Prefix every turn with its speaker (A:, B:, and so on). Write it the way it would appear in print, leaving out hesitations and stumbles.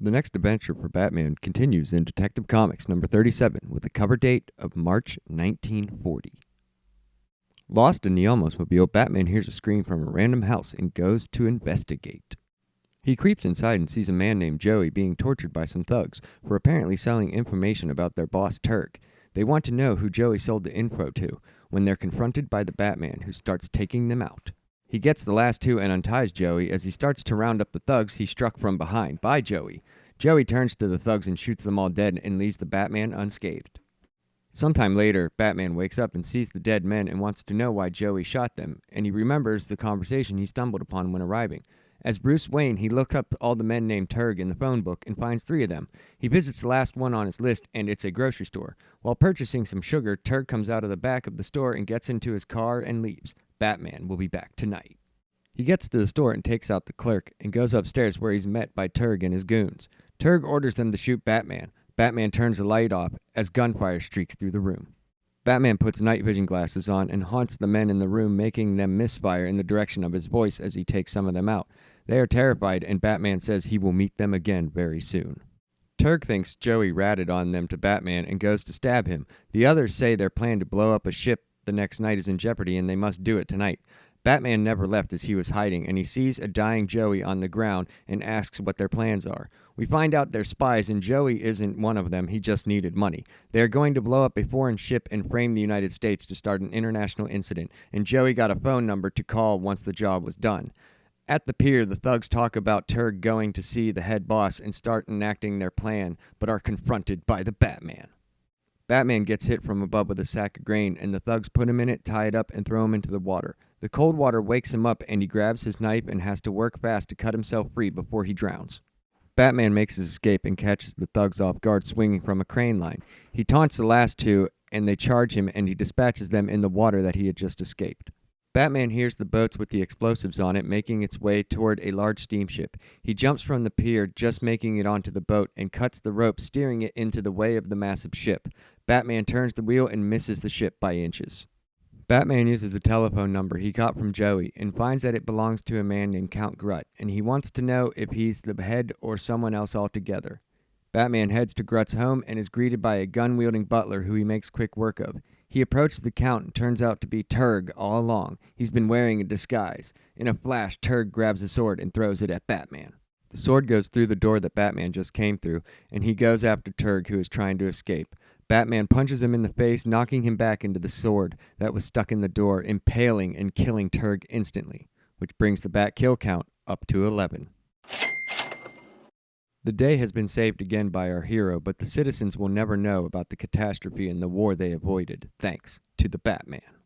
A: The next adventure for Batman continues in Detective Comics number 37 with a cover date of March 1940. Lost in the Oldsmobile, Batman hears a scream from a random house and goes to investigate. He creeps inside and sees a man named Joey being tortured by some thugs for apparently selling information about their boss Turk. They want to know who Joey sold the info to when they're confronted by the Batman, who starts taking them out. He gets the last two and unties Joey. As he starts to round up the thugs, he's struck from behind by Joey. Joey turns to the thugs and shoots them all dead and leaves the Batman unscathed. Sometime later, Batman wakes up and sees the dead men and wants to know why Joey shot them, and he remembers the conversation he stumbled upon when arriving. As Bruce Wayne, he looks up all the men named Turg in the phone book and finds 3 of them. He visits the last one on his list, and it's a grocery store. While purchasing some sugar, Turg comes out of the back of the store and gets into his car and leaves. Batman will be back tonight. He gets to the store and takes out the clerk and goes upstairs, where he's met by Turg and his goons. Turg orders them to shoot Batman. Batman turns the light off as gunfire streaks through the room. Batman puts night vision glasses on and haunts the men in the room, making them misfire in the direction of his voice as he takes some of them out. They are terrified, and Batman says he will meet them again very soon. Turg thinks Joey ratted on them to Batman and goes to stab him. The others say their plan to blow up a ship the next night is in jeopardy and they must do it tonight. Batman never left as he was hiding, and he sees a dying Joey on the ground and asks what their plans are. We find out they're spies, and Joey isn't one of them. He just needed money. They are going to blow up a foreign ship and frame the United States to start an international incident, and Joey got a phone number to call once the job was done. At the pier, the thugs talk about Turg going to see the head boss and start enacting their plan, but are confronted by the Batman. Batman gets hit from above with a sack of grain, and the thugs put him in it, tie it up, and throw him into the water. The cold water wakes him up, and he grabs his knife and has to work fast to cut himself free before he drowns. Batman makes his escape and catches the thugs off guard swinging from a crane line. He taunts the last two, and they charge him, and he dispatches them in the water that he had just escaped. Batman hears the boats with the explosives on it making its way toward a large steamship. He jumps from the pier, just making it onto the boat, and cuts the rope, steering it into the way of the massive ship. Batman turns the wheel and misses the ship by inches. Batman uses the telephone number he got from Joey and finds that it belongs to a man named Count Grutt, and he wants to know if he's the head or someone else altogether. Batman heads to Grutt's home and is greeted by a gun-wielding butler who he makes quick work of. He approaches the Count and turns out to be Turg all along. He's been wearing a disguise. In a flash, Turg grabs a sword and throws it at Batman. The sword goes through the door that Batman just came through, and he goes after Turg, who is trying to escape. Batman punches him in the face, knocking him back into the sword that was stuck in the door, impaling and killing Turg instantly, which brings the Bat kill count up to 11. The day has been saved again by our hero, but the citizens will never know about the catastrophe and the war they avoided, thanks to the Batman.